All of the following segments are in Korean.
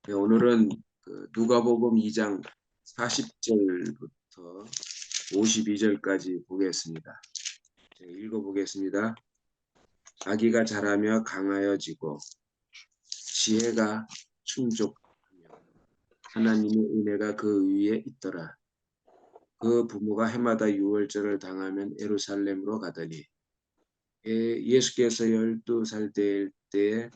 네, 오늘은 누가복음 2장 40절부터 52절까지 보겠습니다. 제가 읽어보겠습니다. 아기가 자라며 강하여지고 지혜가 충족하며 하나님의 은혜가 그 위에 있더라. 그 부모가 해마다 유월절을 당하면 예루살렘으로 가더니 예수께서 12살 될 때에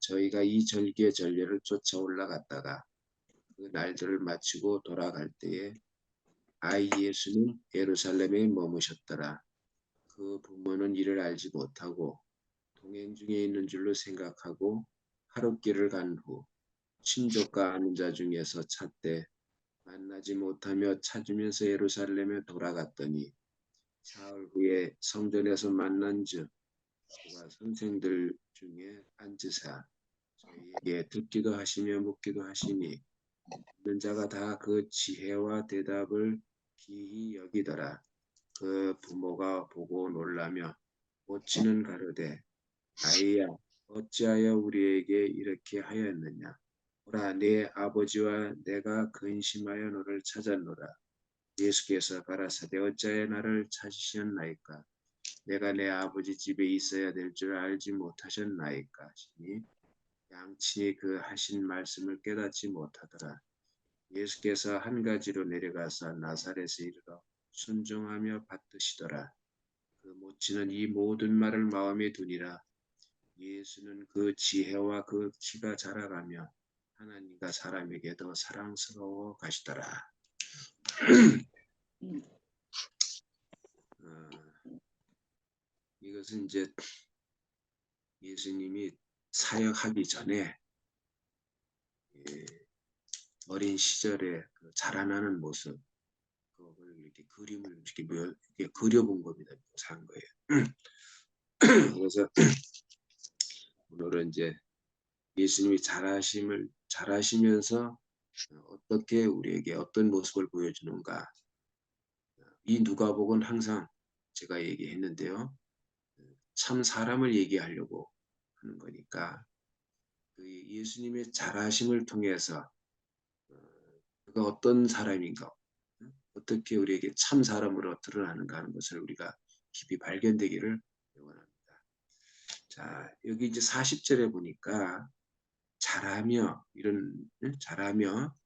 저희가 이 절기의 전례를 쫓아 올라갔다가 그 날들을 마치고 돌아갈 때에 아이 예수는 예루살렘에 머무셨더라. 그 부모는 이를 알지 못하고 동행 중에 있는 줄로 생각하고 하룻길을 간 후 친족과 아는 자 중에서 찾되 만나지 못하며 찾으면서 예루살렘에 돌아갔더니 사흘 후에 성전에서 만난즉 그가 선생들 중에 앉으사 저희에게 듣기도 하시며 묻기도 하시니 듣는 자가 다 그 지혜와 대답을 기히 여기더라. 그 부모가 보고 놀라며 모치는 가로되 아이야 어찌하여 우리에게 이렇게 하였느냐. 보라 내 아버지와 내가 근심하여 너를 찾았노라. 예수께서 가라사대 어찌하여 나를 찾으셨나이까. 내가 내 아버지 집에 있어야 될 줄 알지 못하셨나이까 하시니 양친이 그 하신 말씀을 깨닫지 못하더라. 예수께서 한 가지로 내려가서 나사렛에 이르러 순종하며 받드시더라. 그 모치는 이 모든 말을 마음에 두니라. 예수는 그 지혜와 그 키가 자라가며 하나님과 사람에게 더 사랑스러워 가시더라. 이것은 이제 예수님이 사역하기 전에 어린 시절에 그 자라나는 모습, 그걸 이렇게 그림을 이렇게 그려본 겁니다. 산 거예요. 그래서 오늘은 이제 예수님이 잘하시면서 어떻게 우리에게 어떤 모습을 보여주는가. 이 누가복음은 항상 제가 얘기했는데요. 참 사람을 얘기하려고 하는 거니까 그 예수님의 잘하심을 통해서 그가 어떤 사람인가, 어떻게 우리에게 참 사람으로 드러나는가 하는 것을 우리가 깊이 발견되기를 원합니다. 자, 여기 이제 40절에 보니까 잘하며 이런 잘하며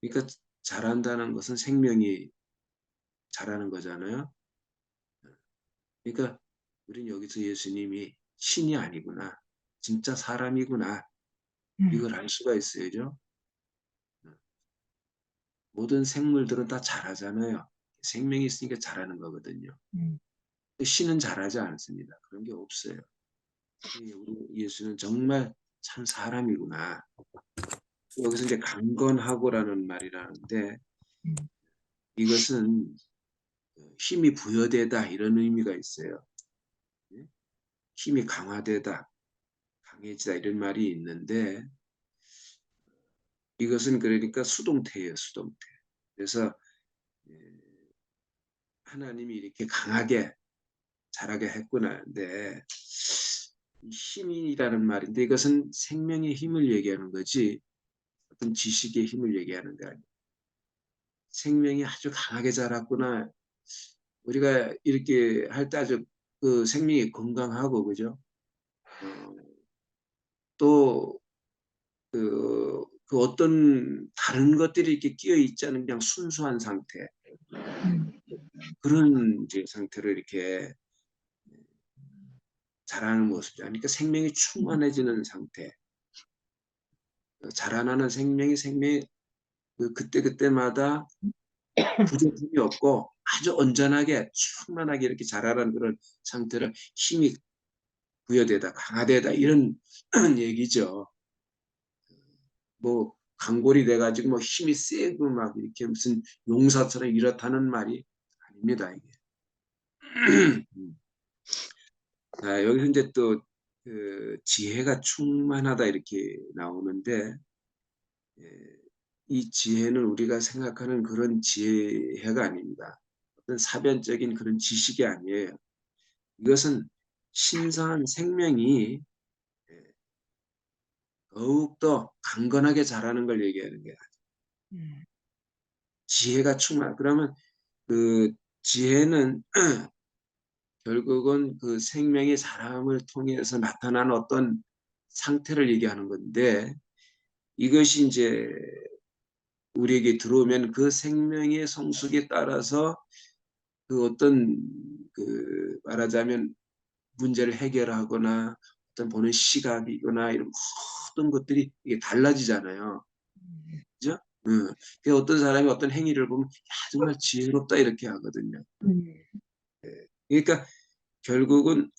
그러니까 잘한다는 것은 생명이 잘하는 거잖아요. 그러니까 우리는 여기서 예수님이 신이 아니구나. 진짜 사람이구나. 이걸 알 수가 있어야죠. 모든 생물들은 다 잘하잖아요. 생명이 있으니까 잘하는 거거든요. 신은 잘하지 않습니다. 그런 게 없어요. 우리 예수는 정말 참 사람이구나. 여기서 이제 강건하고라는 말이라는데 이것은 힘이 부여되다 이런 의미가 있어요. 힘이 강화되다, 강해지다 이런 말이 있는데 이것은 그러니까 수동태예요, 수동태. 그래서 하나님이 이렇게 강하게 잘하게 했구나. 근데 힘이라는 말인데 이것은 생명의 힘을 얘기하는 거지 어떤 지식의 힘을 얘기하는 게 아니에요. 생명이 아주 강하게 자랐구나. 우리가 이렇게 할 때 아주 그 생명이 건강하고 그죠? 또 그 어떤 다른 것들이 이렇게 끼어 있지 않은 그냥 순수한 상태 그런 이제 상태로 이렇게 자라는 모습이죠. 그러니까 생명이 충만해지는 상태. 자라나는 생명이 그때그때마다 부족함이 없고 아주 온전하게 충만하게 이렇게 자라는 그런 상태를 힘이 부여되다 강화되다 이런 얘기죠. 뭐 강골이 돼가지고 뭐 힘이 세고 막 이렇게 무슨 용사처럼 이렇다는 말이 아닙니다 이게. 여기서 이제 또 그 지혜가 충만하다 이렇게 나오는데 이 지혜는 우리가 생각하는 그런 지혜가 아닙니다. 어떤 사변적인 그런 지식이 아니에요. 이것은 신성한 생명이 더욱더 강건하게 자라는 걸 얘기하는 거야. 음, 지혜가 충만. 그러면 그 지혜는 결국은 그 생명의 자람을 통해서 나타나는 어떤 상태를 얘기하는 건데 이것이 이제 우리에게 들어오면 그 생명의 성숙에 따라서 그 어떤 그 말하자면 문제를 해결하거나 어떤 보는 시각이거나 이런 모든 것들이 이게 달라지잖아요. 그죠? 그 어떤 사람이 어떤 행위를 보면 야, 정말 지혜롭다 이렇게 하거든요. 음, 그러니까 결국은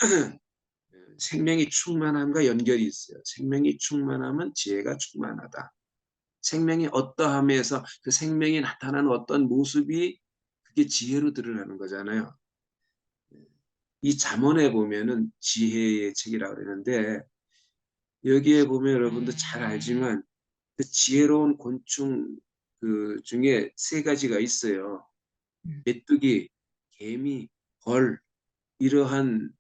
생명이 충만함과 연결이 있어요. 생명이 충만하면 지혜가 충만하다. 생명이 어떠함에서 그 생명이 나타나는 어떤 모습이 그게 지혜로 드러나는 거잖아요. 이 잠언에 보면은 지혜의 책이라고 그러는데 여기에 보면 여러분도 잘 알지만 그 지혜로운 곤충 그 중에 세 가지가 있어요. 음, 메뚜기, 개미, 벌 이러한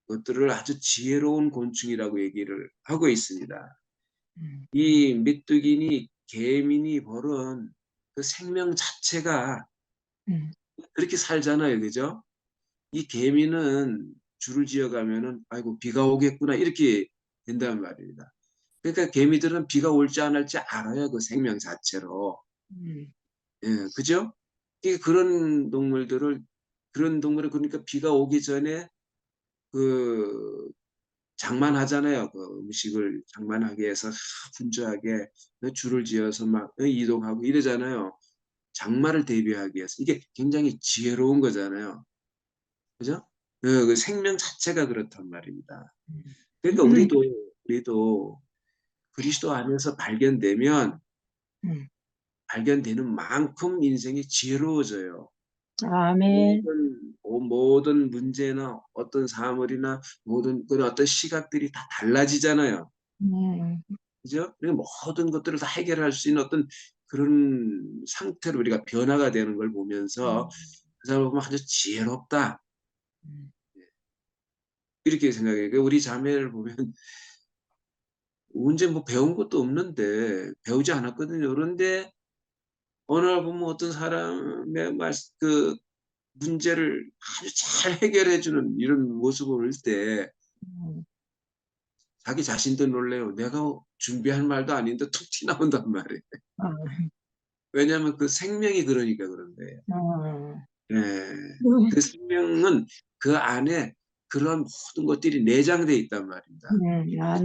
것들을 아주 지혜로운 곤충이라고 얘기를 하고 있습니다. 음, 이 메뚜기니 개미니 벌은 그 생명 자체가 음, 그렇게 살잖아요. 그죠? 이 개미는 줄을 지어가면은 아이고 비가 오겠구나 이렇게 된다는 말입니다. 그러니까 개미들은 비가 올지 안 올지 알아요. 그 생명 자체로. 음, 예, 그죠? 그런 동물을 그러니까 비가 오기 전에 그 장만하잖아요. 그 음식을 장만하게 해서 분주하게 줄을 지어서 막 이동하고 이러잖아요. 장마를 대비하기 위해서. 이게 굉장히 지혜로운 거잖아요. 그죠? 그 생명 자체가 그렇단 말입니다. 그러니까 음, 우리도 그리스도 안에서 음. 발견되는 만큼 인생이 지혜로워져요. 아멘. 모든 문제나 어떤 사물이나 모든 그런 어떤 시각들이 다 달라지잖아요. 음, 그죠? 그러니까 모든 것들을 다 해결할 수 있는 어떤 그런 상태로 우리가 변화가 되는 걸 보면서 음, 그 사람을 보면 아주 지혜롭다. 음, 이렇게 생각해요. 그러니까 우리 자매를 보면 언제 뭐 배운 것도 없는데 배우지 않았거든요. 그런데 어느 날 보면 어떤 사람의 그 문제를 아주 잘 해결해주는 이런 모습을 볼 때 음. 자기 자신도 놀래요. 내가 준비한 말도 아닌데 툭 튀나온단 말이에요. 아, 왜냐하면 그 생명이 그러니까 그런 거예요. 아, 예. 그 생명은 그 안에 그런 모든 것들이 내장돼 있단 말입니다.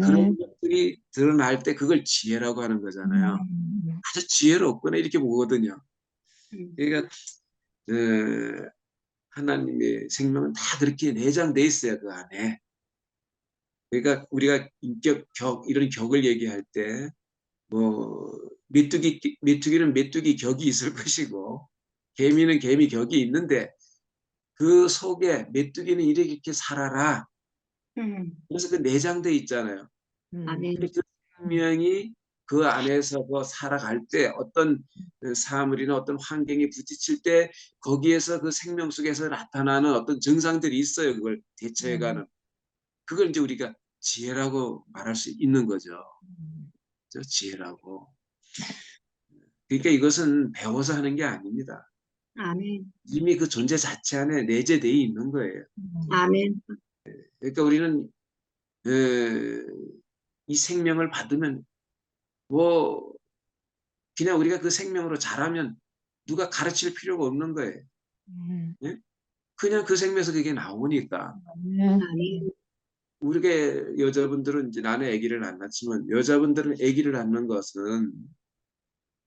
그런 아멘. 것들이 드러날 때 그걸 지혜라고 하는 거잖아요. 음, 아주 지혜롭구나 이렇게 보거든요. 음, 그러니까 하나님의 생명은 다 그렇게 내장돼 있어요 그 안에. 그러니까 우리가 인격 격 이런 격을 얘기할 때 뭐 메뚜기는 메뚜기 격이 있을 것이고 개미는 개미 격이 있는데 그 속에 메뚜기는 이렇게 살아라. 음, 그래서 그 내장돼 있잖아요. 아멘. 그 생명이 그 안에서 뭐 살아갈 때 어떤 사물이나 어떤 환경에 부딪힐 때 거기에서 그 생명 속에서 나타나는 어떤 증상들이 있어요. 그걸 대처해가는. 그걸 이제 우리가 지혜라고 말할 수 있는 거죠. 저 지혜라고. 그러니까 이것은 배워서 하는 게 아닙니다. 아멘. 이미 그 존재 자체 안에 내재되어 있는 거예요. 아멘. 그러니까 우리는 에, 이 생명을 받으면 뭐 그냥 우리가 그 생명으로 자라면 누가 가르칠 필요가 없는 거예요. 음, 예? 그냥 그 생명에서 그게 나오니까. 아멘. 아멘. 우리가 여자분들은 이제 나는 아기를 안 낳지만 여자분들은 아기를 낳는 것은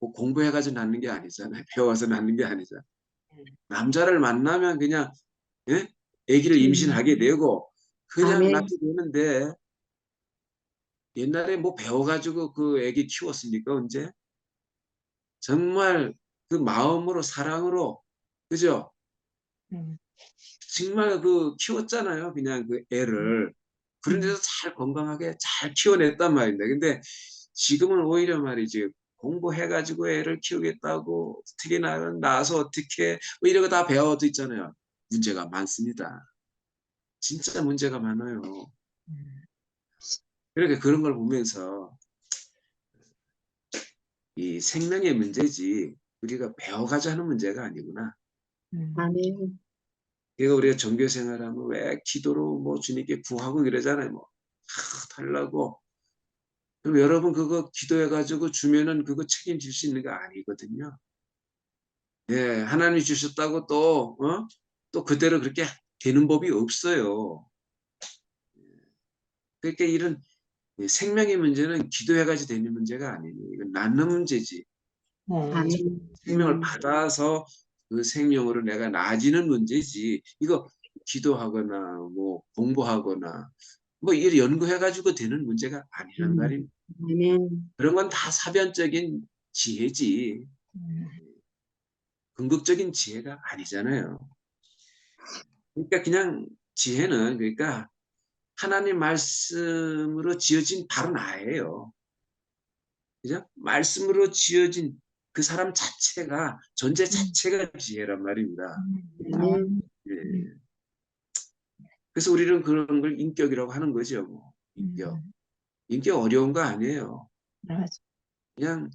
뭐 공부해가지고 낳는 게 아니잖아요. 배워서 낳는 게 아니잖아요. 남자를 만나면 그냥 예? 아기를 임신하게 되고 그냥 아멘. 낳게 되는데 옛날에 뭐 배워가지고 그 아기 키웠습니까? 언제? 정말 그 마음으로 사랑으로 그죠? 음, 정말 그 키웠잖아요. 그냥 그 애를. 그런데도 음, 잘 건강하게 잘 키워냈단 말입니다. 근데 지금은 오히려 말이지 공부해가지고 애를 키우겠다고 어떻게 낳아서 어떻게 뭐 이런 거 다 배워도 있잖아요. 문제가 많습니다. 진짜 문제가 많아요. 음, 그러니까 그런 걸 보면서 이 생명의 문제지 우리가 배워가자 하는 문제가 아니구나. 아멘. 그러니까 우리가 종교 생활하면 왜 기도로 뭐 주님께 구하고 이러잖아요. 뭐 달라고. 그럼 여러분 그거 기도해가지고 주면은 그거 책임질 수 있는 거 아니거든요. 예, 하나님이 주셨다고 또 그대로 그렇게 되는 법이 없어요. 그러니까 이런 생명의 문제는 기도해가지고 되는 문제가 아니에요. 이건 낳는 문제지. 아멘. 생명을 받아서 그 생명으로 내가 나아지는 문제지. 이거 기도하거나 뭐 공부하거나 뭐 이를 연구해가지고 되는 문제가 아니란 말입니다. 아멘. 그런 건 다 사변적인 지혜지. 궁극적인 지혜가 아니잖아요. 그러니까 그냥 지혜는 그러니까 하나님 말씀으로 지어진 바로 나예요. 그죠? 말씀으로 지어진 그 사람 자체가 존재 자체가 지혜란 말입니다. 아멘. 예. 그래서 우리는 그런 걸 인격이라고 하는 거죠. 뭐. 인격. 인격 어려운 거 아니에요. 맞아. 그냥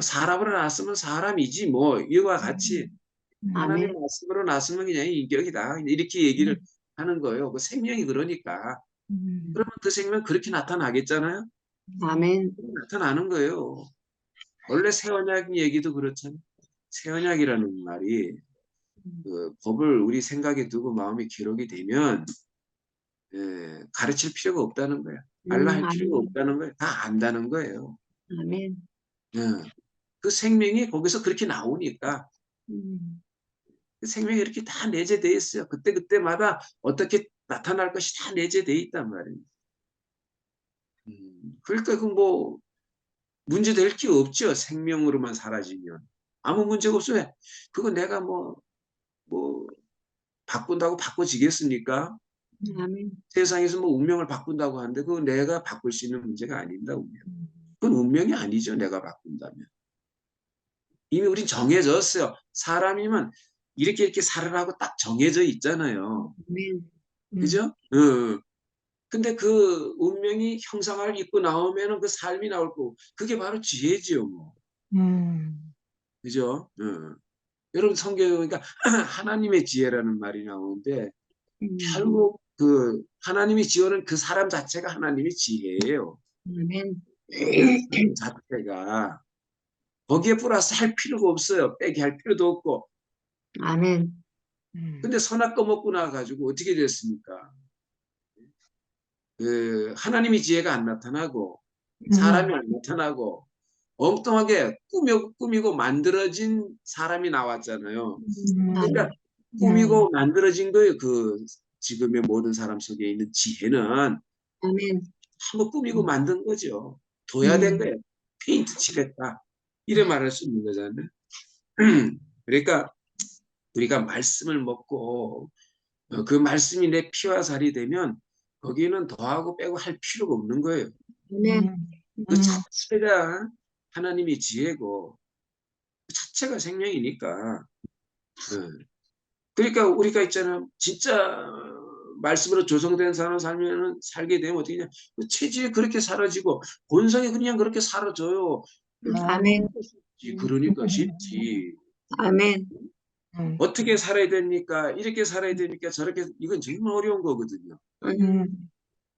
사람으로 났으면 사람이지 뭐 이와 같이 하나님 아멘. 말씀으로 났으면 그냥 인격이다. 이렇게 얘기를 하는 거예요. 그 생명이 그러니까. 그러면 그 생명 그렇게 나타나겠잖아요. 아멘. 나타나는 거예요. 원래 새 언약 얘기도 그렇잖아요. 새 언약이라는 말이 그 법을 우리 생각에 두고 마음에 기록이 되면 가르칠 필요가 없다는 거예요. 말로 할 필요가 아멘. 없다는 거예요. 다 안다는 거예요. 아멘. 예. 그 생명이 거기서 그렇게 나오니까 그 생명이 이렇게 다 내재되어 있어요. 그때그때마다 어떻게 나타날 것이 다 내재되어 있단 말이에요. 그러니까 그 뭐 문제될 게 없죠. 생명으로만 사라지면. 아무 문제가 없어요. 그거 내가 뭐 바꾼다고 바꿔지겠습니까? 아멘. 세상에서 뭐 운명을 바꾼다고 하는데 그거 내가 바꿀 수 있는 문제가 아닙니다. 운명. 그건 운명이 아니죠. 내가 바꾼다면. 이미 우린 정해졌어요. 사람이면 이렇게 살으라고 딱 정해져 있잖아요. 아멘. 그죠? 근데 그 운명이 형상을 입고 나오면은 그 삶이 나올 거고 그게 바로 지혜지요. 뭐. 그죠? 여러분 성경에 보니까 하나님의 지혜라는 말이 나오는데 결국 그 하나님이 지어낸 그 사람 자체가 하나님의 지혜예요. 아멘. 그 사람 자체가 거기에 플러스 할 필요가 없어요. 빼기 할 필요도 없고. 아멘. 근데 선악과 먹고 나가지고 어떻게 됐습니까? 그 하나님의 지혜가 안 나타나고 사람이 안 나타나고 엉뚱하게 꾸미고 만들어진 사람이 나왔잖아요. 그러니까 꾸미고 만들어진 거예요. 그 지금의 모든 사람 속에 있는 지혜는 아멘. 한번 꾸미고 만든 거죠. 둬야 된 거예요. 페인트 칠했다. 이래 말할 수 있는 거잖아요. 그러니까 우리가 말씀을 먹고 그 말씀이 내 피와 살이 되면 거기는 더하고 빼고 할 필요가 없는 거예요. 아멘. 그 자체가 하나님의 지혜고 그 자체가 생명이니까. 그러니까 우리가 있잖아요. 진짜 말씀으로 조성된 사람 살게 되면 어떻게 되냐. 그 체질이 그렇게 사라지고 본성이 그냥 그렇게 사라져요. 아멘. 그러니까 쉽지. 아멘. 어떻게 살아야 됩니까? 이렇게 살아야 됩니까? 저렇게 이건 정말 어려운 거거든요.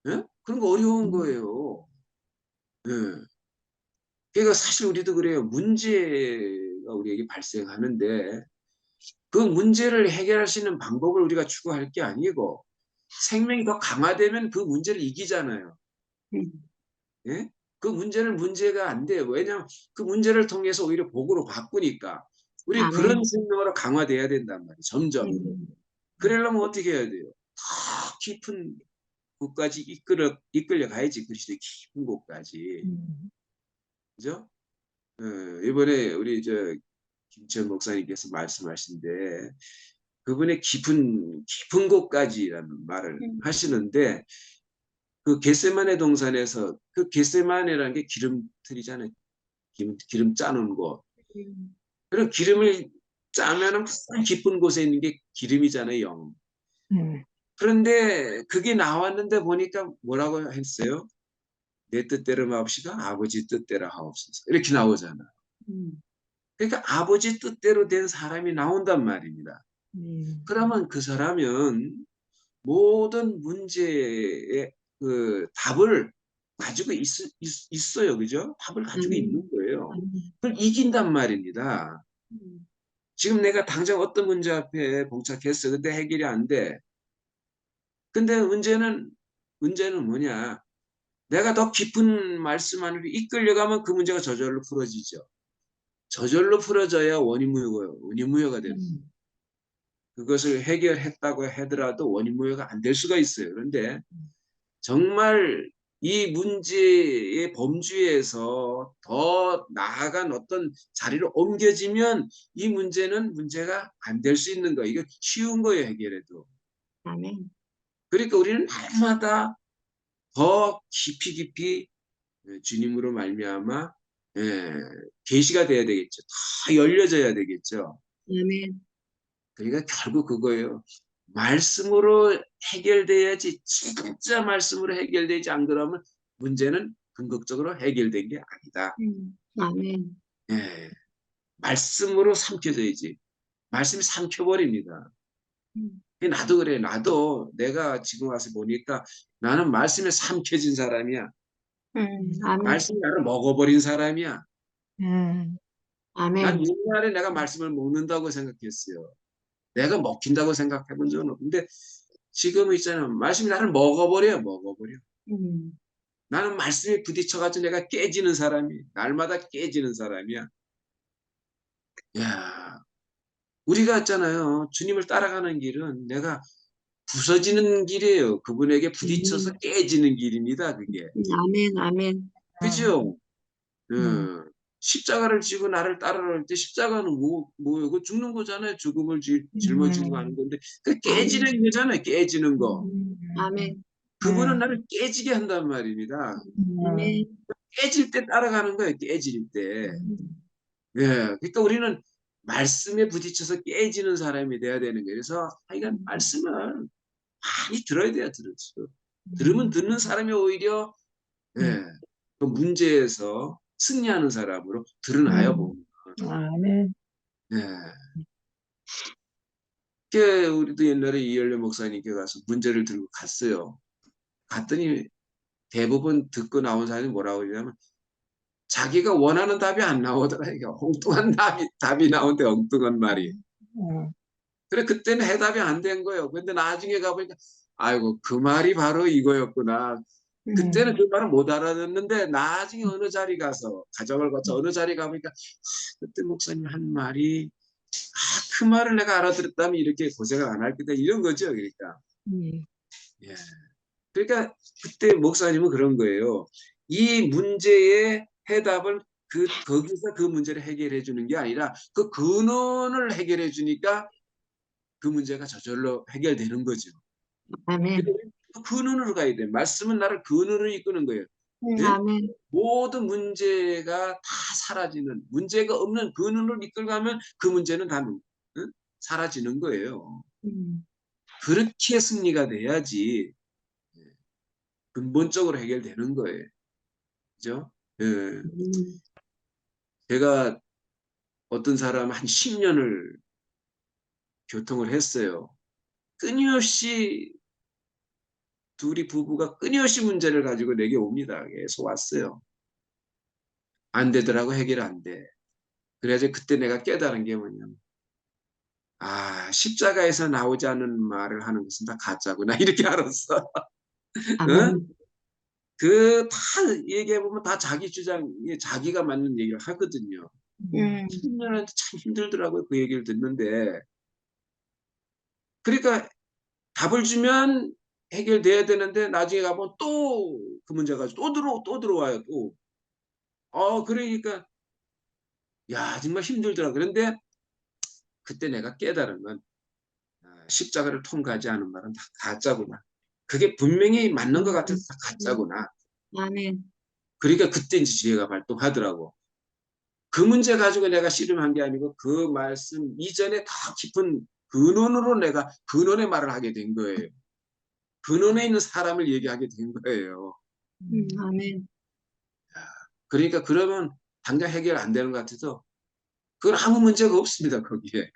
예? 그런 거 어려운 거예요. 예. 그러니까 사실 우리도 그래요. 문제가 우리에게 발생하는데 그 문제를 해결할 수 있는 방법을 우리가 추구할 게 아니고 생명이 더 강화되면 그 문제를 이기잖아요. 예? 그 문제는 문제가 안 돼요. 왜냐하면 그 문제를 통해서 오히려 복으로 바꾸니까 우리 그런 아멘. 생명으로 강화돼야 된단 말이에요. 점점. 그러려면 어떻게 해야 돼요? 더 깊은 곳까지 이끌려 가야지. 그 시대 깊은 곳까지. 그죠? 이번에 우리 김치현 목사님께서 말씀하신데 그분의 깊은 곳까지라는 말을 하시는데 그 겟세마네 동산에서 그 겟세마네라는 게 기름틀이잖아요. 기름 짜놓은 곳. 그럼 기름을 짜면은 가장 깊은 곳에 있는 게 기름이잖아요, 영. 그런데 그게 나왔는데 보니까 뭐라고 했어요? 내 뜻대로 마옵시다. 아버지 뜻대로 하옵소서. 이렇게 나오잖아. 그러니까 아버지 뜻대로 된 사람이 나온단 말입니다. 그러면 그 사람은 모든 문제의 그 답을 가지고 있어요. 그죠? 답을 가지고 있는 아멘. 거예요. 아멘. 그걸 이긴단 말입니다. 음. 지금 내가 당장 어떤 문제 앞에 봉착했어. 근데 해결이 안 돼. 근데 문제는 뭐냐? 내가 더 깊은 말씀 안으로 이끌려가면 그 문제가 저절로 풀어지죠. 저절로 풀어져야 원인무효가 되는 거예요. 그것을 해결했다고 하더라도 원인무효가 안 될 수가 있어요. 그런데 정말 이 문제의 범주에서 더 나아간 어떤 자리로 옮겨지면 이 문제가 안 될 수 있는 거예요. 이거 쉬운 거예요, 해결해도. 아멘. 그러니까 우리는 날마다 더 깊이 주님으로 말미암아 계시가 돼야 되겠죠. 더 열려져야 되겠죠. 아멘. 그러니까 결국 그거예요. 말씀으로 해결돼야지, 진짜 말씀으로 해결되지 안 그러면 문제는 궁극적으로 해결된 게 아니다. 아멘. 예, 말씀으로 삼켜져야지. 말씀이 삼켜버립니다. 나도 그래. 나도 내가 지금 와서 보니까 나는 말씀에 삼켜진 사람이야. 아멘. 말씀이 나를 먹어버린 사람이야. 난 아멘. 옛날에 내가 말씀을 먹는다고 생각했어요. 내가 먹힌다고 생각해 본 적은 없는데 지금은 있잖아요. 말씀이 나를 먹어버려. 음. 나는 말씀에 부딪혀가지고 내가 깨지는 사람이, 날마다 깨지는 사람이야. 야, 우리가 있잖아요. 주님을 따라가는 길은 내가 부서지는 길이에요. 그분에게 부딪혀서 깨지는 길입니다. 그게. 아멘. 아멘. 그죠? 음. 십자가를 지고 나를 따라갈 때 십자가는 뭐예요? 그 죽는 거잖아요. 죽음을 짊어지고 가는 건데 그 아멘. 깨지는 거잖아요. 깨지는 거. 아멘. 그분은 나를 깨지게 한단 말입니다. 아멘. 깨질 때 따라가는 거예요. 깨질 때. 예. 그러니까 우리는 말씀에 부딪혀서 깨지는 사람이 돼야 되는 거예요. 그래서 하여간 말씀을 많이 들어야 돼요. 들을수록. 들으면 듣는 사람이 오히려 예, 그 문제에서 승리하는 사람으로 드러나요. 보면. 아멘. 예. 그 우리도 옛날에 이열래 목사님께 가서 문제를 들고 갔어요. 갔더니 대부분 듣고 나온 사람이 뭐라고 그러냐면 자기가 원하는 답이 안 나오더라고요. 엉뚱한 답이 나온대, 엉뚱한 말이. 그래, 그때는 해답이 안 된 거예요. 근데 나중에 가보니까, 아이고, 그 말이 바로 이거였구나. 그때는 그 말을 못 알아듣는데, 나중에 어느 자리 가서, 가정을 거쳐 어느 자리 가보니까, 그때 목사님 한 말이, 그 말을 내가 알아들었다면 이렇게 고생을 안 할 거다. 이런 거죠. 그러니까. 예. 그러니까 그때 목사님은 그런 거예요. 이 문제의 해답을 거기서 그 문제를 해결해 주는 게 아니라 그 근원을 해결해 주니까 그 문제가 저절로 해결되는 거죠. 아멘. 그 근원으로 가야 돼. 말씀은 나를 근원으로 이끄는 거예요. 예? 아멘. 모든 문제가 다 사라지는, 문제가 없는 근원으로 이끌가면 그 문제는 다 사라지는 거예요. 그렇게 승리가 돼야지 근본적으로 해결되는 거예요. 그죠? 예. 제가 어떤 사람 한 10년을 교통을 했어요. 끊임없이 둘이 부부가 끊임없이 문제를 가지고 내게 옵니다. 계속 왔어요. 안 되더라고, 해결 안 돼. 그래서 그때 내가 깨달은 게 뭐냐면 십자가에서 나오지 않는 말을 하는 것은 다 가짜구나 이렇게 알았어. 어? 아멘. 그 다 얘기해보면 다 자기 주장, 자기가 맞는 얘기를 하거든요. 10년은 참 힘들더라고요. 그 얘기를 듣는데. 그러니까 답을 주면 해결돼야 되는데 나중에 가면 또 그 문제가 또 들어와요. 또. 그러니까 야 정말 힘들더라. 그런데 그때 내가 깨달은 건 십자가를 통과하지 않은 말은 다 가짜구나. 그게 분명히 맞는 것 같아서 다 가짜구나. 아멘. 그러니까 그때 이제 지혜가 발동하더라고. 그 문제 가지고 내가 씨름한 게 아니고 그 말씀 이전에 더 깊은 근원으로 내가 근원의 말을 하게 된 거예요. 근원에 있는 사람을 얘기하게 된 거예요. 아멘. 그러니까 그러면 당장 해결 안 되는 것 같아도 그건 아무 문제가 없습니다, 거기에.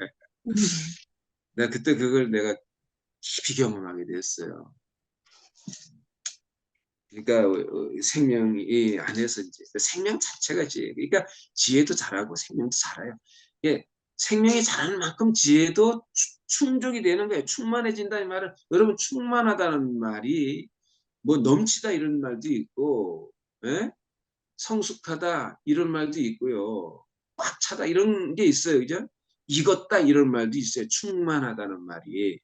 내가 그때 그걸 내가 깊이 경험하게 됐어요. 그러니까 생명이 안에서 이제 그 생명 자체가 지혜. 그러니까 지혜도 잘하고 생명도 잘해요. 예, 생명이 잘하는 만큼 지혜도 충족이 되는 거예요. 충만해진다 이 말은 여러분 충만하다는 말이 뭐 넘치다 이런 말도 있고, 예? 성숙하다 이런 말도 있고요. 꽉 차다 이런 게 있어요, 그죠? 익었다 이런 말도 있어요. 충만하다는 말이.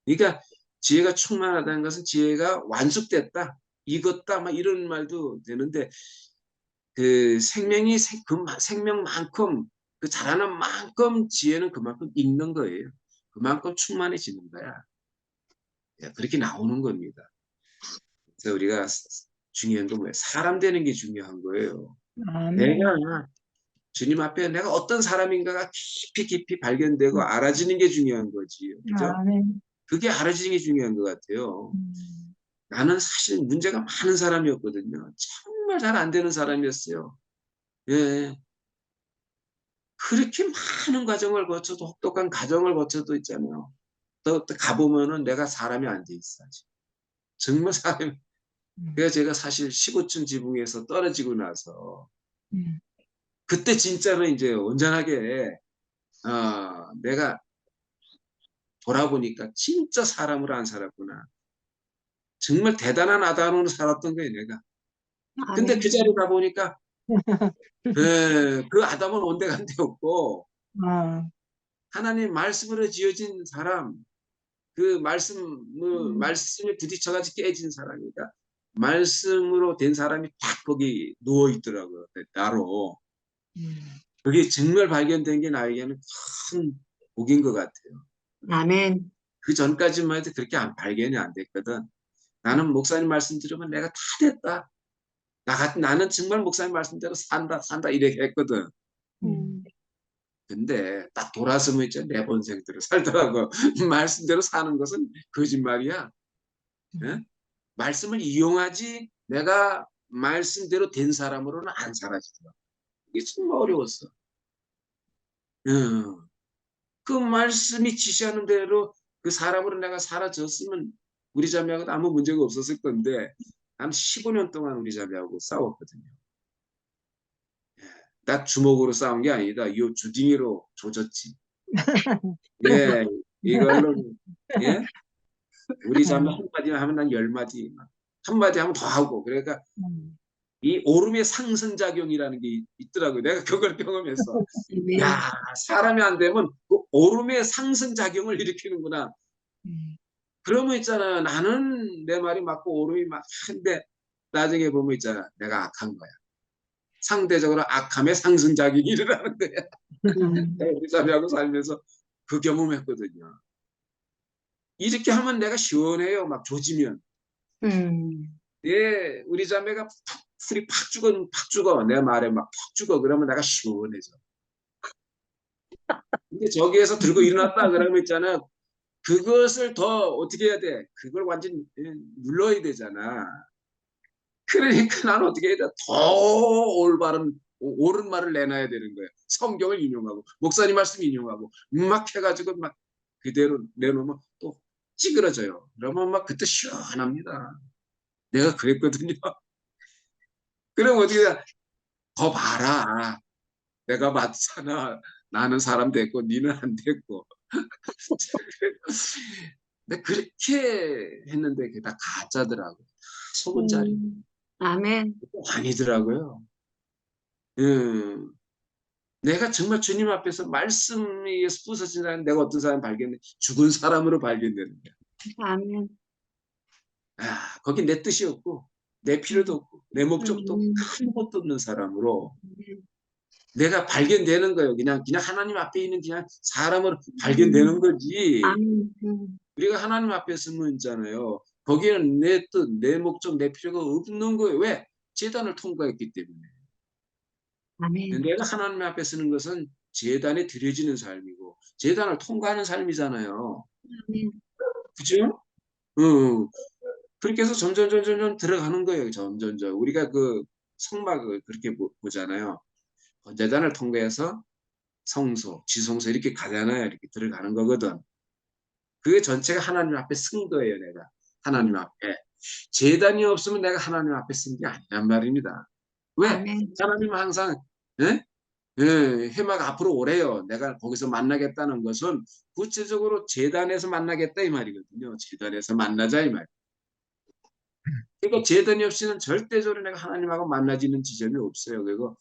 그러니까 지혜가 충만하다는 것은 지혜가 완숙됐다, 익었다, 막 이런 말도 되는데 그 생명이 생명만큼 그 자라는 만큼 지혜는 그만큼 익는 거예요. 그만큼 충만해지는 거야. 예, 그렇게 나오는 겁니다. 그래서 우리가 중요한 건 뭐예요? 사람 되는 게 중요한 거예요. 아멘. 내가 주님 앞에 내가 어떤 사람인가가 깊이 깊이 발견되고 알아지는 게 중요한 거지. 그죠? 아멘. 그게 알아지는 게 중요한 것 같아요. 나는 사실 문제가 많은 사람이었거든요. 정말 잘 안 되는 사람이었어요. 예. 그렇게 많은 과정을 거쳐도 혹독한 과정을 거쳐도 있잖아요. 또 가보면은 내가 사람이 안 돼 있어. 아직. 정말 사람이. 그래서 제가 사실 15층 지붕에서 떨어지고 나서 그때 진짜로 이제 온전하게 내가 돌아보니까 진짜 사람으로 안 살았구나. 정말 대단한 아담으로 살았던 거예요, 내가. 근데 그 아멘. 자리에 가보니까 그 아담은 온데간데 없고 아, 하나님 말씀으로 지어진 사람, 그 말씀에 부딪혀가지고 깨진 사람이니까 말씀으로 된 사람이 딱 거기 누워 있더라고요. 나로. 그게 정말 발견된 게 나에게는 큰 복인 것 같아요. 아멘. 그 전까지만 해도 그렇게 발견이 안 됐거든. 나는 목사님 말씀 들으면 내가 다 됐다. 나는 정말 목사님 말씀대로 산다 이렇게 했거든. 근데 딱 돌아서면 이제 내 본생대로 살더라고. 말씀대로 사는 것은 거짓말이야. 예? 말씀을 이용하지 내가 말씀대로 된 사람으로는 안 살아지더라고. 이게 정말 어려웠어. 예. 그 말씀이 지시하는 대로 그 사람으로 내가 사라졌으면 우리 자매하고도 아무 문제가 없었을 건데 한 15년 동안 우리 자매하고 싸웠거든요. 딱 주먹으로 싸운 게 아니다. 이 주둥이로 조졌지. 예, 이걸로 예, 우리 자매 한마디 하면 난 10마디, 한마디 하면 더 하고 그러니까 이 오름의 상승작용이라는 게 있더라고요. 내가 그걸 경험했어. 야, 아멘. 사람이 안 되면 그 오름의 상승작용을 일으키는구나. 그러면 있잖아. 나는 내 말이 맞고 오름이 맞는데 나중에 보면 있잖아. 내가 악한 거야. 상대적으로 악함의 상승작용이 일어나는 거야. 내가 우리 자매하고 살면서 그 경험했거든요. 이렇게 하면 내가 시원해요. 막 조지면. 예, 우리 자매가 풀이 팍 죽어. 내 말에 막 팍 죽어. 그러면 내가 시원해져. 근데 저기에서 들고 일어났다 그러면 있잖아. 그것을 더 어떻게 해야 돼? 그걸 완전 눌러야 되잖아. 그러니까 나는 어떻게 해야 돼? 더 올바른 옳은 말을 내놔야 되는 거예요. 성경을 인용하고 목사님 말씀 인용하고 막 해가지고 막 그대로 내놓으면 또 찌그러져요. 그러면 막 그때 시원합니다. 내가 그랬거든요. 그럼 어떻게 돼? 더 봐라. 내가 맞잖아. 나는 사람 됐고 니는 안 됐고. 근데 그렇게 했는데 그게 다 가짜더라고. 속은 짜리. 아멘. 아니더라고요. 음. 내가 정말 주님 앞에서 말씀에 의해서 부서진 사람, 내가 어떤 사람 발견돼? 죽은 사람으로 발견되는 거야. 아멘. 거기 내 뜻이 없고, 내 필요도 없고, 내 목적도 없고, 아멘. 아무것도 없는 사람으로 내가 발견되는 거예요. 그냥 하나님 앞에 있는 그냥 사람으로 발견되는 거지. 아멘. 우리가 하나님 앞에 서면 있잖아요. 거기에는 내 뜻, 내 목적, 내 필요가 없는 거예요. 왜? 제단을 통과했기 때문에. 아멘. 내가 하나님 앞에 서는 것은 제단에 드려지는 삶이고 제단을 통과하는 삶이잖아요. 아멘. 그죠? 어. 그렇게 해서 점점 들어가는 거예요. 점점. 우리가 그 성막을 그렇게 보잖아요. 번제단을 통과해서 성소, 지성소 이렇게 가잖아요. 이렇게 들어가는 거거든. 그게 전체가 하나님 앞에 쓴 거예요, 내가. 하나님 앞에. 제단이 없으면 내가 하나님 앞에 쓴 게 아니란 말입니다. 왜? 아멘. 하나님은 항상, 예? 예, 해막 앞으로 오래요. 내가 거기서 만나겠다는 것은 구체적으로 제단에서 만나겠다 이 말이거든요. 제단에서 만나자 이 말. 그러니까 제단이 없이는 절대적으로 내가 하나님하고 만나지는 지점이 없어요. 그리고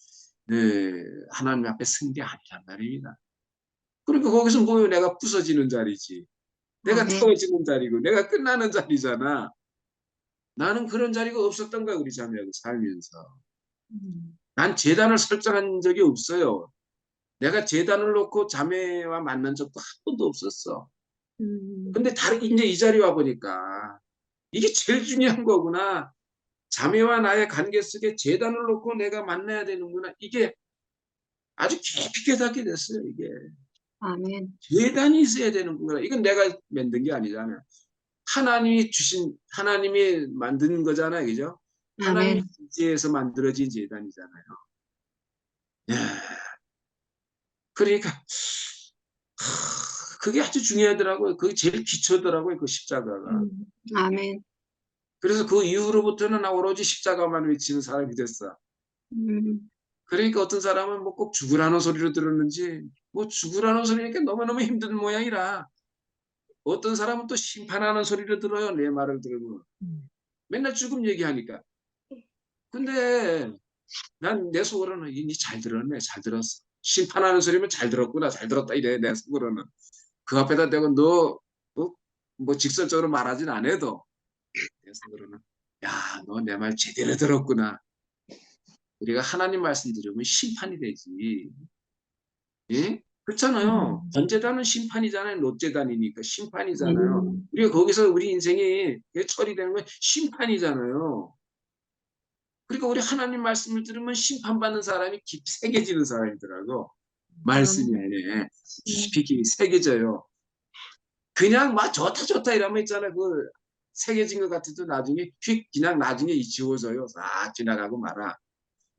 네, 하나님 앞에 쓴 게 아니란 말입니다. 그러니까 거기서 뭐요? 내가 부서지는 자리지. 내가 아멘. 태워지는 자리고 내가 끝나는 자리잖아. 나는 그런 자리가 없었던 거야, 우리 자매하고 살면서. 음. 난 제단을 설정한 적이 없어요. 내가 제단을 놓고 자매와 만난 적도 한 번도 없었어. 음. 근데 다르게 이제 이 자리 와 보니까 이게 제일 중요한 거구나. 자매와 나의 관계 속에 제단을 놓고 내가 만나야 되는구나. 이게 아주 깊이 깨닫게 됐어요, 이게. 아멘. 제단이 있어야 되는구나. 이건 내가 만든 게 아니잖아요. 하나님이 주신, 하나님이 만든 거잖아요. 그죠? 하나님 아멘. 지혜에서 만들어진 제단이잖아요. 야, 그러니까 그게 아주 중요하더라고요. 그게 제일 기초더라고요. 그 십자가가. 아멘. 그래서 그 이후로부터는 나 오로지 십자가만 외치는 사람이 됐어. 음. 그러니까 어떤 사람은 뭐 꼭 죽으라는 소리로 들었는지 뭐 죽으라는 소리니까 너무너무 힘든 모양이라 어떤 사람은 또 심판하는 소리를 들어요. 내 말을 들으면. 맨날 죽음 얘기하니까. 근데 난 내 속으로는 니 잘 들었네. 잘 들었어. 심판하는 소리면 잘 들었구나. 잘 들었다 이래 내 속으로는. 그 앞에다 대고 너 뭐 직설적으로 말하진 않아도 내 속으로는 야, 너 내 말 제대로 들었구나. 우리가 하나님 말씀 들으면 심판이 되지. 예? 그렇잖아요. 번제단은 심판이잖아요. 롯제단이니까 심판이잖아요. 음. 우리가 거기서 우리 인생이 처리되는 건 심판이잖아요. 그러니까 우리 하나님 말씀을 들으면 심판받는 사람이 깊이 새겨지는 사람이더라고. 말씀이 아멘. 아니에 깊이 새겨져요. 그냥 막 좋다 좋다 이러면 있잖아. 그 새겨진 것 같아도 나중에 휙 그냥 나중에 지워져요. 싹 지나가고 말아.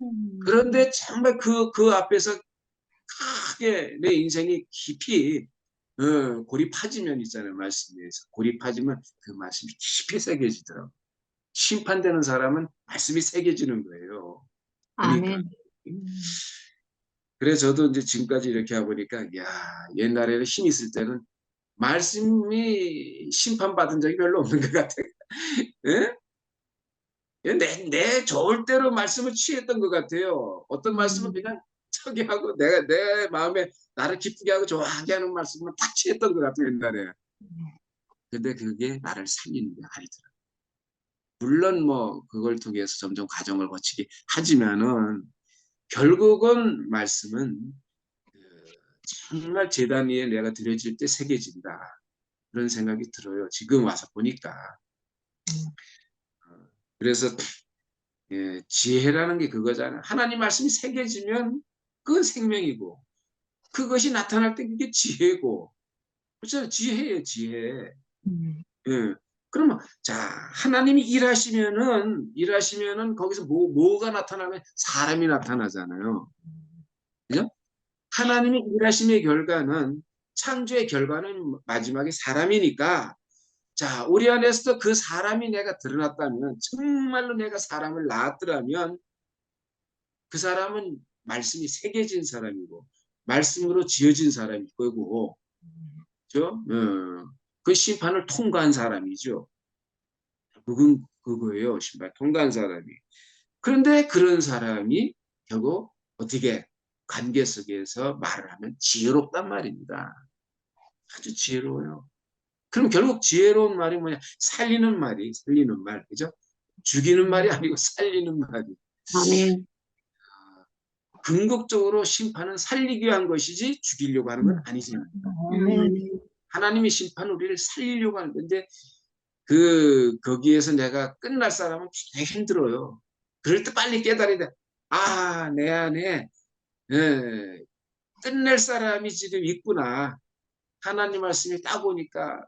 음. 그런데 정말 그 앞에서 크게 내 인생이 깊이 고립하지면 있잖아요. 말씀에서. 고립하지면 그 말씀이 깊이 새겨지더라고요. 심판되는 사람은 말씀이 새겨지는 거예요. 그러니까. 아멘. 음. 그래서 저도 이제 지금까지 이렇게 하고 보니까, 야, 옛날에는 힘 있을 때는 말씀이 심판받은 적이 별로 없는 것 같아요. 예? 내 좋을 대로 말씀을 취했던 것 같아요. 어떤 말씀은 음. 그냥 저기 하고 내가 내 마음에 나를 기쁘게 하고 좋아하게 하는 말씀은 딱 취했던 것 같아요, 옛날에. 근데 그게 나를 살리는 게 아니더라고요. 물론 뭐 그걸 통해서 점점 과정을 거치게 하지만은 결국은 말씀은 그 정말 재단 위에 내가 드려질 때 새겨진다. 그런 생각이 들어요. 지금 와서 보니까. 어, 그래서 예, 지혜라는 게 그거잖아요. 하나님 말씀이 새겨지면 그건 생명이고 그것이 나타날 때 그게 지혜고 그렇죠? 지혜예요, 지혜. 음. 예. 그러면 자 하나님이 일하시면은 거기서 뭐가 나타나면 사람이 나타나잖아요. 그죠? 하나님이 일하심의 결과는 창조의 결과는 마지막에 사람이니까 자 우리 안에서도 그 사람이 내가 드러났다면 정말로 내가 사람을 낳았더라면 그 사람은 말씀이 새겨진 사람이고 말씀으로 지어진 사람일 거고 그죠? 그 심판을 통과한 사람이죠. 그건 그거예요. 심판 통과한 사람이. 그런데 그런 사람이 결국 어떻게 관계 속에서 말을 하면 지혜롭단 말입니다. 아주 지혜로워요. 그럼 결국 지혜로운 말이 뭐냐? 살리는 말이, 살리는 말, 그죠? 죽이는 말이 아니고 살리는 말이. 아멘. 궁극적으로 심판은 살리기 위한 것이지 죽이려고 하는 건 아니잖아요. 아멘. 하나님의 심판은 우리를 살리려고 하는 건데 거기에서 내가 끝날 사람은 되게 힘들어요. 그럴 때 빨리 깨달아야 돼. 아, 내 안에 예, 끝낼 사람이 지금 있구나. 하나님 말씀이 딱 오니까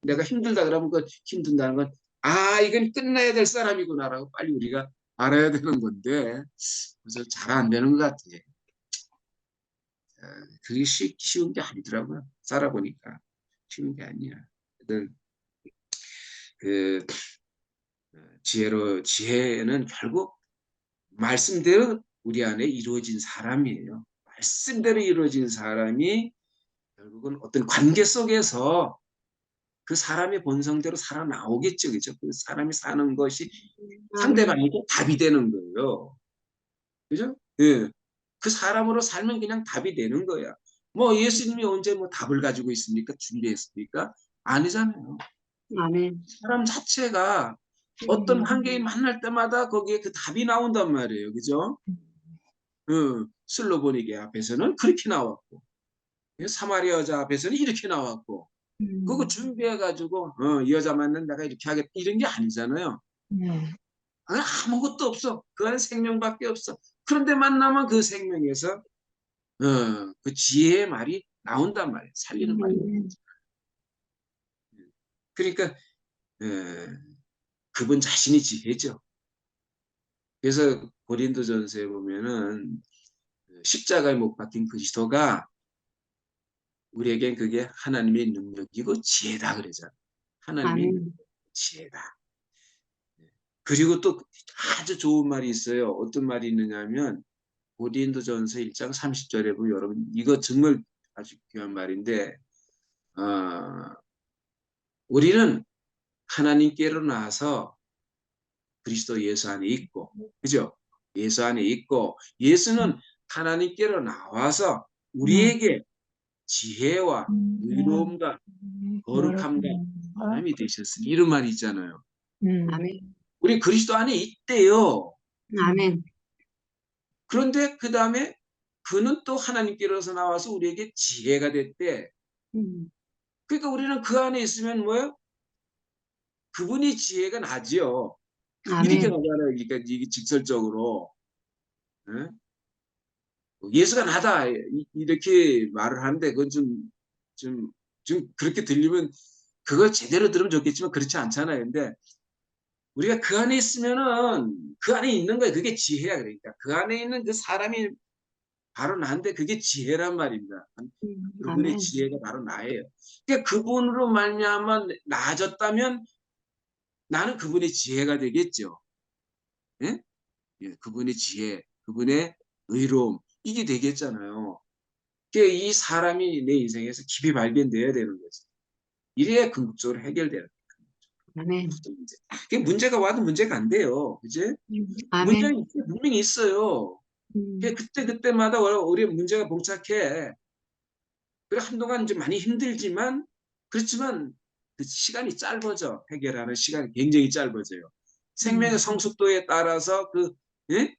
내가 힘들다 그러면 그 힘든다는 건 아, 이건 끝내야 될 사람이구나라고 빨리 우리가 알아야 되는 건데 그래서 잘 안 되는 것 같아. 그게 쉬운 게 아니더라고요. 살아보니까 쉬운 게 아니야. 하여튼 그 지혜는 결국 말씀대로 우리 안에 이루어진 사람이에요. 말씀대로 이루어진 사람이 결국은 어떤 관계 속에서 그 사람의 본성대로 살아나오겠죠. 그죠? 그 사람이 사는 것이 아멘. 상대방에게 답이 되는 거예요. 그죠? 예. 그 사람으로 살면 그냥 답이 되는 거야. 뭐 예수님이 언제 뭐 답을 가지고 있습니까? 준비했습니까? 아니잖아요. 아멘. 사람 자체가 어떤 환경이 만날 때마다 거기에 그 답이 나온단 말이에요. 그죠? 슬로보니게 앞에서는 그렇게 나왔고, 사마리아 여자 앞에서는 이렇게 나왔고, 그거 준비해가지고, 이 여자 만나면 내가 이렇게 하겠다. 이런 게 아니잖아요. 네. 아무것도 없어. 그 안에 생명밖에 없어. 그런데 만나면 그 생명에서, 그 지혜의 말이 나온단 말이에요. 살리는 말이. 그러니까, 그분 자신이 지혜죠. 그래서 고린도전서에 보면은 십자가에 못 박힌 그리스도가 우리에겐 그게 하나님의 능력이고 지혜다 그러잖아요. 하나님의 능력, 아멘. 지혜다. 그리고 또 아주 좋은 말이 있어요. 어떤 말이 있느냐면 고린도전서 1장 30절에 보면 여러분 이거 정말 아주 귀한 말인데 우리는 하나님께로 나와서 그리스도 예수 안에 있고 그죠? 예수 안에 있고 예수는 하나님께로 나와서 우리에게 지혜와 의로움과 거룩함과 사람이 되셨으니 이런 말이 있잖아요. 아멘. 우리 그리스도 안에 있대요. 아멘. 그런데 그 다음에 그는 또 하나님께로서 나와서 우리에게 지혜가 됐대. 그러니까 우리는 그 안에 있으면 뭐예요? 그분이 지혜가 나지요. 이렇게 아멘. 나잖아요. 그러니까 이게 직설적으로 예? 예수가 나다 이렇게 말을 하는데 그건 좀 그렇게 들리면 그걸 제대로 들으면 좋겠지만 그렇지 않잖아요. 근데 우리가 그 안에 있으면은 그 안에 있는 거예요. 그게 지혜야. 그러니까 그 안에 있는 그 사람이 바로 나인데 그게 지혜란 말입니다. 그분의 아멘. 지혜가 바로 나예요. 그러니까 그분으로 말미암아 나아졌다면 나는 그분의 지혜가 되겠죠. 예? 예, 그분의 지혜, 그분의 의로움 이게 되겠잖아요. 그러니까 이 사람이 내 인생에서 깊이 발견돼야 되는 거죠. 이래야 궁극적으로 해결되는 아멘. 문제. 그게 문제가 와도 문제가 안 돼요. 그지? 아멘. 문제는 분명히 있어요. 그때 그때마다 우리 문제가 봉착해. 그래 한동안 이제 많이 힘들지만 그렇지만 그 시간이 짧아져. 해결하는 시간이 굉장히 짧아져요. 생명의 성숙도에 따라서 그 예?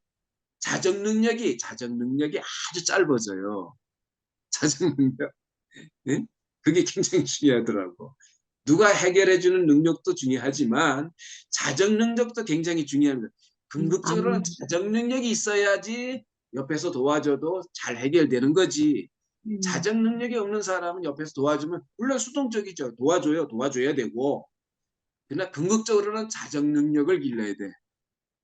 자정 능력이 아주 짧아져요. 자정 능력. 예? 그게 굉장히 중요하더라고. 누가 해결해주는 능력도 중요하지만 자정 능력도 굉장히 중요합니다. 궁극적으로는 아멘. 자정 능력이 있어야지 옆에서 도와줘도 잘 해결되는 거지. 자정 능력이 없는 사람은 옆에서 도와주면 물론 수동적이죠. 도와줘야 되고. 그러나 궁극적으로는 자정 능력을 길러야 돼.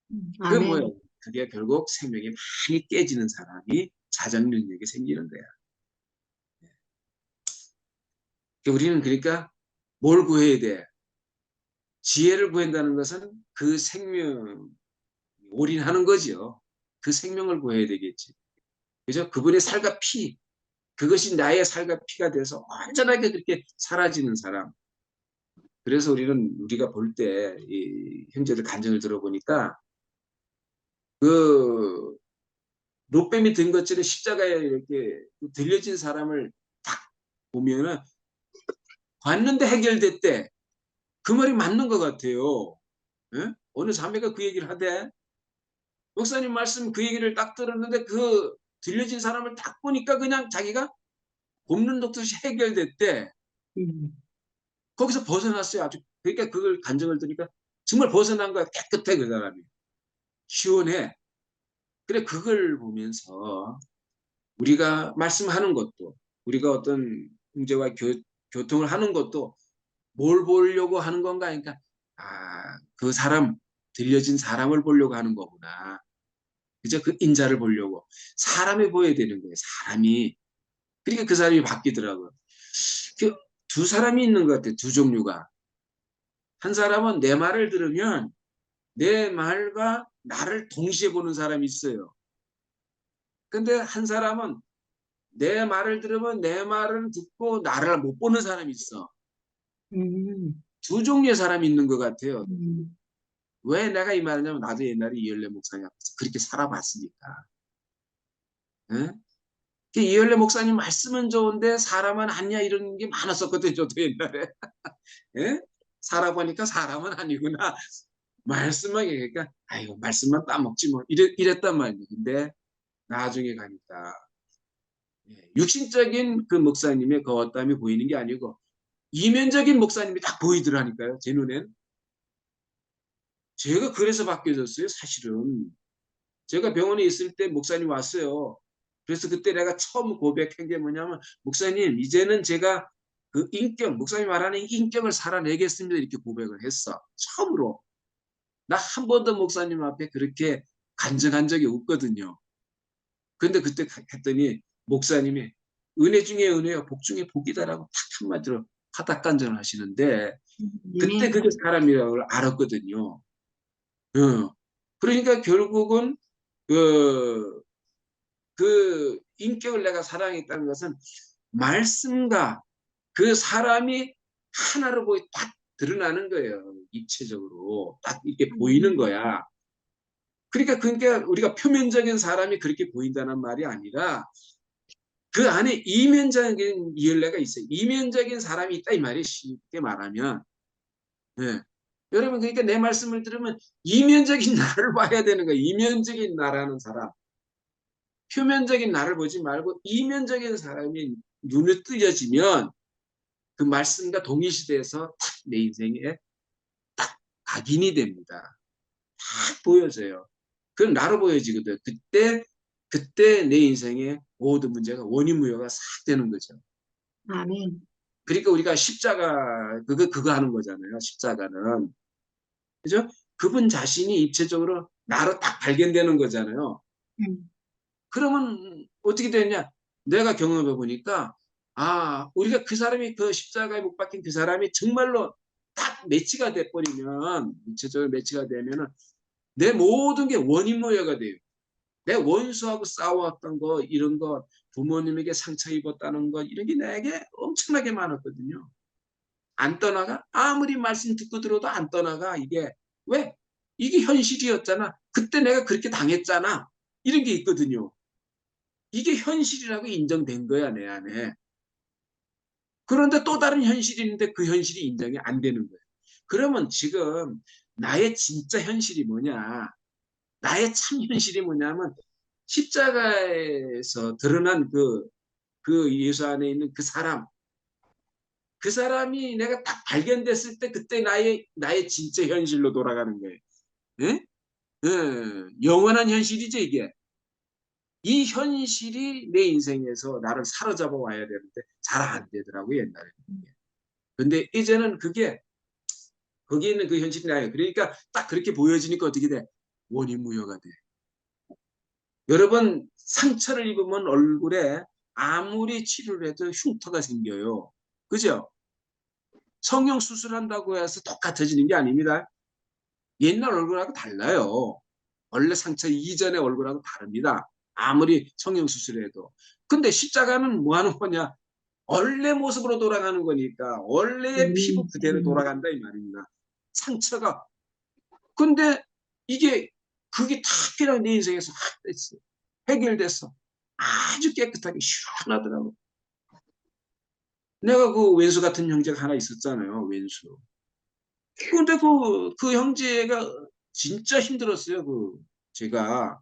그게 아멘. 뭐예요? 그게 결국 생명이 많이 깨지는 사람이 자정 능력이 생기는 거야. 우리는 그러니까 뭘 구해야 돼? 지혜를 구한다는 것은 그 생명 올인하는 거죠. 그 생명을 구해야 되겠지. 그죠? 그분의 살과 피, 그것이 나의 살과 피가 돼서 완전하게 그렇게 사라지는 사람. 그래서 우리가 볼 때 이 형제들 간증을 들어보니까 그 롯뱀이 든 것처럼 십자가에 이렇게 들려진 사람을 딱 보면은 봤는데 해결됐대. 그 말이 맞는 것 같아요. 예? 어느 자매가 그 얘기를 하대. 목사님 말씀 그 얘기를 딱 들었는데 그 들려진 사람을 딱 보니까 그냥 자기가 곱는 독듯이 해결됐대. 거기서 벗어났어요. 아주 그러니까 그걸 간증을 들으니까 정말 벗어난 거야. 깨끗해 그 사람이. 시원해. 그래 그걸 보면서 우리가 말씀하는 것도 우리가 어떤 형제와 교통을 하는 것도 뭘 보려고 하는 건가 그러니까 그 사람 들려진 사람을 보려고 하는 거구나. 그죠? 그 인자를 보려고 사람이 보여야 되는 거예요. 사람이 그러니까 그 사람이 바뀌더라고요. 그 두 사람이 있는 것 같아요. 두 종류가. 한 사람은 내 말을 들으면 내 말과 나를 동시에 보는 사람이 있어요. 근데 한 사람은 내 말을 들으면 내 말을 듣고 나를 못 보는 사람이 있어. 음, 두 종류의 사람이 있는 것 같아요. 음, 왜 내가 이 말하냐면 나도 옛날에 이열래 목사님 앞에서 그렇게 살아봤으니까. 예? 그 이열래 목사님 말씀은 좋은데 사람은 아니야 이런 게 많았었거든요. 저도 옛날에. 예? 살아보니까 사람은 아니구나. 말씀만 얘기하니까 아이고 말씀만 따먹지 뭐 이랬단 말이에요. 근데 나중에 가니까 육신적인 그 목사님의 거헛담이 보이는 게 아니고 이면적인 목사님이 딱 보이더라니까요. 제 눈엔. 제가 그래서 바뀌어졌어요. 사실은. 제가 병원에 있을 때 목사님 왔어요. 그래서 그때 내가 처음 고백한 게 뭐냐면 목사님 이제는 제가 그 인격 목사님 말하는 인격을 살아내겠습니다. 이렇게 고백을 했어. 처음으로. 나 한 번도 목사님 앞에 그렇게 간증한 적이 없거든요. 근데 그때 했더니 목사님이 은혜 중에 은혜요 복 중에 복이다라고 탁 한마디로 파닥간전을 하시는데 그때 아멘. 그게 사람이라고 알았거든요. 어. 그러니까 결국은 그, 그 인격을 내가 사랑했다는 것은 말씀과 그 사람이 하나로 보이 딱 드러나는 거예요. 입체적으로 딱 이렇게 보이는 음, 거야. 그러니까 우리가 표면적인 사람이 그렇게 보인다는 말이 아니라 그 안에 이면적인 이열레가 있어요. 이면적인 사람이 있다 이 말이 쉽게 말하면. 예. 여러분 그러니까 내 말씀을 들으면 이면적인 나를 봐야 되는 거예요. 이면적인 나라는 사람. 표면적인 나를 보지 말고 이면적인 사람이 눈에 뜨여지면 그 말씀과 동일시돼서 탁 내 인생에 딱 각인이 됩니다. 딱 보여져요. 그건 나로 보여지거든. 그때 내 인생의 모든 문제가 원인무효가 싹 되는 거죠. 아멘. 그러니까 우리가 십자가 그거 하는 거잖아요. 십자가는 그죠? 그분 자신이 입체적으로 나로 딱 발견되는 거잖아요. 음, 그러면 어떻게 되냐? 내가 경험해 보니까 아 우리가 그 사람이 그 십자가에 못 박힌 그 사람이 정말로 딱 매치가 돼 버리면 입체적으로 매치가 되면은 내 모든 게 원인무효가 돼요. 내 원수하고 싸워왔던 거 이런 거 부모님에게 상처 입었다는 거 이런 게 내게 엄청나게 많았거든요. 안 떠나가? 아무리 말씀 듣고 들어도 안 떠나가 이게. 왜? 이게 현실이었잖아. 그때 내가 그렇게 당했잖아. 이런 게 있거든요. 이게 현실이라고 인정된 거야 내 안에. 그런데 또 다른 현실이 있는데 그 현실이 인정이 안 되는 거예요. 그러면 지금 나의 진짜 현실이 뭐냐. 나의 참 현실이 뭐냐면 십자가에서 드러난 그 예수 안에 있는 그 사람, 그 사람이 내가 딱 발견됐을 때 그때 나의 진짜 현실로 돌아가는 거예요. 예? 예, 영원한 현실이죠, 이게. 이 현실이 내 인생에서 나를 사로잡아 와야 되는데 잘 안 되더라고요, 옛날에는. 근데 이제는 그게, 거기에 있는 그 현실이 나요. 그러니까 딱 그렇게 보여지니까 어떻게 돼? 원인무효가 돼. 여러분, 상처를 입으면 얼굴에 아무리 치료를 해도 흉터가 생겨요. 그죠? 성형 수술한다고 해서 똑같아지는 게 아닙니다. 옛날 얼굴하고 달라요. 원래 상처 이전의 얼굴하고 다릅니다. 아무리 성형 수술해도. 근데 십자가는 뭐 하는 거냐? 원래 모습으로 돌아가는 거니까 원래의 피부 그대로 돌아간다 이 말입니다. 상처가. 근데 이게 그게 다 그냥 내 인생에서 확 됐어. 해결됐어. 아주 깨끗하게 시원하더라고. 내가 그 왼수 같은 형제가 하나 있었잖아요. 왼수. 근데 그 형제가 진짜 힘들었어요. 제가.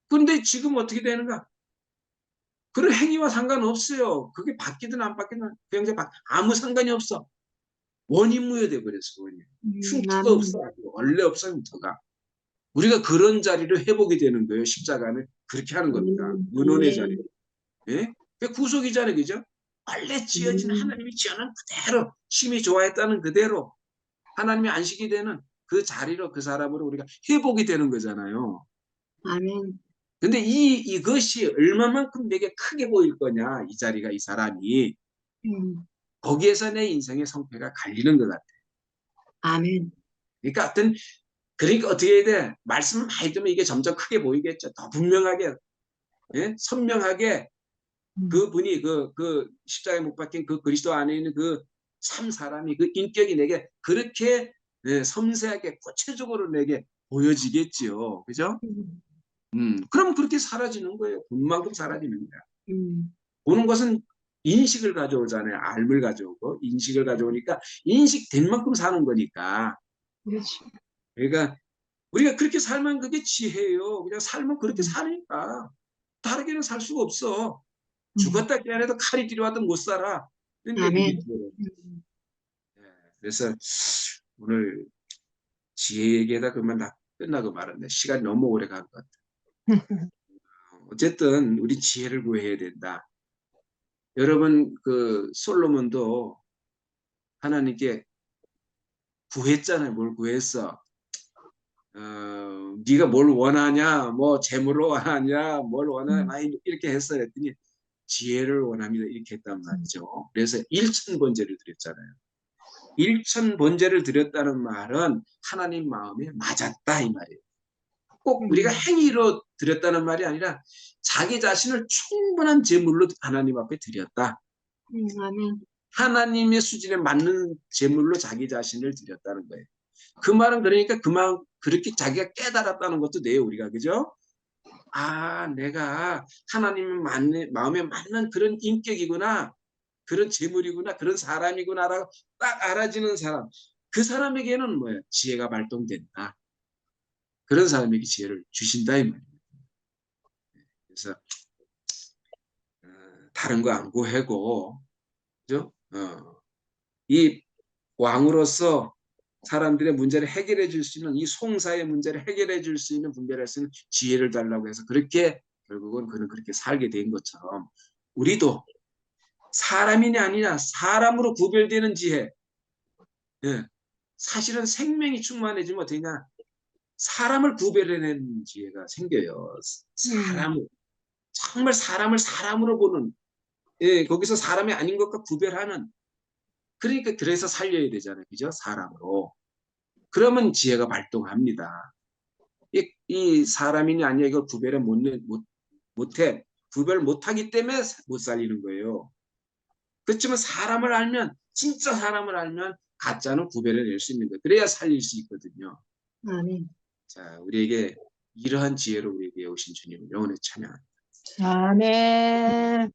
근데 지금 어떻게 되는가? 그런 행위와 상관없어요. 그게 바뀌든 안 바뀌든 그 형제 아무 상관이 없어. 원인무효돼 버렸어. 원인. 흉터가 없어. 아멘. 원래 없어 흉터가. 우리가 그런 자리를 회복이 되는 거예요. 십자가는 그렇게 하는 겁니다. 문헌의 자리. 아멘. 예? 그 구속이잖아요. 그죠? 원래 지어진 아멘. 하나님이 지어놓은 그대로 심히 좋아했다는 그대로 하나님이 안식이 되는 그 자리로 그 사람으로 우리가 회복이 되는 거잖아요. 아멘. 근데 이것이 얼마만큼 내게 크게 보일 거냐, 이 자리가, 이 사람이. 거기에서 내 인생의 성패가 갈리는 것 같아. 아멘. 그러니까 어떻게 해야 돼? 말씀을 많이 들으면 이게 점점 크게 보이겠죠. 더 분명하게, 예? 선명하게 그분이 그 십자가에 못 박힌 그 그리스도 안에 있는 그 참 사람이 그 인격이 내게 그렇게 섬세하게 구체적으로 내게 보여지겠지요. 그죠? 음, 그럼 그렇게 사라지는 거예요. 본만큼 사라지는 거야. 음, 보는 것은 인식을 가져오잖아요. 알을 가져오고 인식을 가져오니까 인식된 만큼 사는 거니까. 그렇지. 그러니까 우리가 그렇게 살면 그게 지혜예요. 그냥 살면 그렇게 음, 사니까. 다르게는 살 수가 없어. 음, 죽었다 깨어나도 칼이 필요하든 못 살아. 그런 아멘. 얘기겠죠. 예, 그래서 오늘 지혜 얘기하다 그만 다 끝나고 말았네. 시간이 너무 오래 간 것 같아. 어쨌든 우리 지혜를 구해야 된다. 여러분 그 솔로몬도 하나님께 구했잖아요. 뭘 구했어? 네가 뭘 원하냐? 뭐 재물을 원하냐? 뭘 원하냐? 음, 많이 이렇게 했어. 그랬더니 지혜를 원합니다. 이렇게 했단 말이죠. 그래서 일천번제를 드렸잖아요. 일천번제를 드렸다는 말은 하나님 마음에 맞았다 이 말이에요. 꼭 우리가 음, 행위로 드렸다는 말이 아니라 자기 자신을 충분한 제물로 하나님 앞에 드렸다. 아멘. 하나님의 수준에 맞는 제물로 자기 자신을 드렸다는 거예요. 그 말은 그러니까 그만 그렇게 자기가 깨달았다는 것도 돼요, 우리가. 그죠? 아, 내가 하나님 마음에 맞는 그런 인격이구나. 그런 재물이구나. 그런 사람이구나라고 딱 알아지는 사람. 그 사람에게는 뭐야? 지혜가 발동된다. 그런 사람에게 지혜를 주신다 이 말이에요. 그래서 다른 거 안 구하고, 그죠? 이 왕으로서 사람들의 문제를 해결해 줄 수 있는 이 송사의 문제를 해결해 줄 수 있는 분별할 수 있는 지혜를 달라고 해서 그렇게 결국은 그는 그렇게 살게 된 것처럼 우리도 사람이냐 아니냐 사람으로 구별되는 지혜. 예. 사실은 생명이 충만해지면 어떻게냐 사람을 구별해내는 지혜가 생겨요. 음, 사람을 정말 사람을 사람으로 보는 거기서 사람이 아닌 것과 구별하는 그러니까 그래서 살려야 되잖아요. 그죠? 사람으로. 그러면 지혜가 발동합니다. 이 사람이냐 아니냐 이걸 구별을 못해. 구별 못하기 때문에 못 살리는 거예요. 그렇지만 사람을 알면 진짜 사람을 알면 가짜는 구별해낼 수 있는 거예요. 그래야 살릴 수 있거든요. 아멘. 자, 우리에게 이러한 지혜로 우리에게 오신 주님을 영원히 찬양합니다. 아멘.